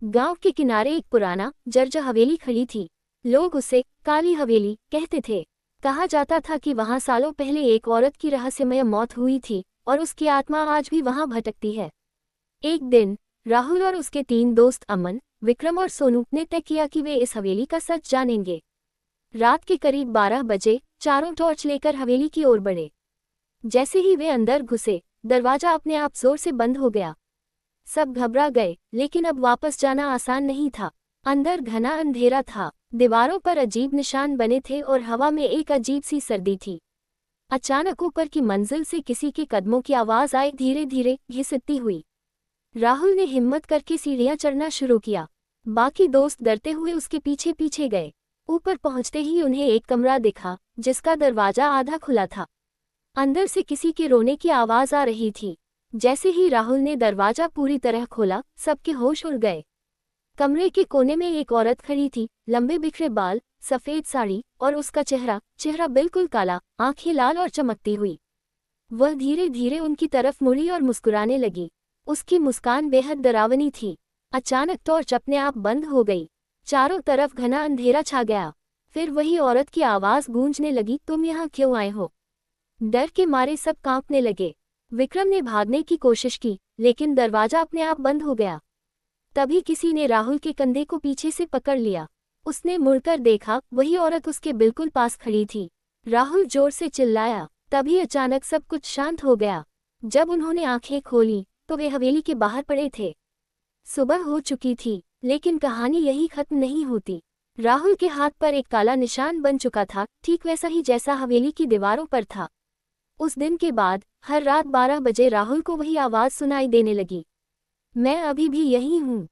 गांव के किनारे एक पुराना जर्जर हवेली खड़ी थी। लोग उसे काली हवेली कहते थे। कहा जाता था कि वहां सालों पहले एक औरत की रहस्यमय मौत हुई थी और उसकी आत्मा आज भी वहां भटकती है। एक दिन राहुल और उसके 3 दोस्त अमन, विक्रम और सोनू ने तय किया कि वे इस हवेली का सच जानेंगे। रात के करीब 12 बजे चारों टॉर्च लेकर हवेली की ओर बढ़े। जैसे ही वे अंदर घुसे, दरवाजा अपने आप जोर से बंद हो गया। सब घबरा गए, लेकिन अब वापस जाना आसान नहीं था। अंदर घना अंधेरा था, दीवारों पर अजीब निशान बने थे और हवा में एक अजीब सी सर्दी थी। अचानक ऊपर की मंजिल से किसी के कदमों की आवाज आई, धीरे धीरे घिसती हुई। राहुल ने हिम्मत करके सीढ़ियां चढ़ना शुरू किया। बाकी दोस्त डरते हुए उसके पीछे पीछे गए। ऊपर पहुंचते ही उन्हें एक कमरा दिखा, जिसका दरवाजा आधा खुला था। अंदर से किसी के रोने की आवाज आ रही थी। जैसे ही राहुल ने दरवाजा पूरी तरह खोला, सबके होश उड़ गए। कमरे के कोने में एक औरत खड़ी थी, लंबे बिखरे बाल, सफेद साड़ी और उसका चेहरा बिल्कुल काला, आंखें लाल और चमकती हुई। वह धीरे धीरे उनकी तरफ मुड़ी और मुस्कुराने लगी। उसकी मुस्कान बेहद डरावनी थी। अचानक टॉर्च अपने आप बंद हो गई। चारों तरफ घना अंधेरा छा गया। फिर वही औरत की आवाज गूंजने लगी, तुम यहाँ क्यों आए हो? डर के मारे सब कांपने लगे। विक्रम ने भागने की कोशिश की, लेकिन दरवाजा अपने आप बंद हो गया। तभी किसी ने राहुल के कंधे को पीछे से पकड़ लिया। उसने मुड़कर देखा, वही औरत उसके बिल्कुल पास खड़ी थी। राहुल जोर से चिल्लाया, तभी अचानक सब कुछ शांत हो गया। जब उन्होंने आंखें खोली, तो वे हवेली के बाहर पड़े थे। सुबह हो चुकी थी, लेकिन कहानी यही खत्म नहीं होती। राहुल के हाथ पर एक काला निशान बन चुका था, ठीक वैसा ही जैसा हवेली की दीवारों पर था। उस दिन के बाद हर रात 12 बजे राहुल को वही आवाज सुनाई देने लगी, मैं अभी भी यही हूँ।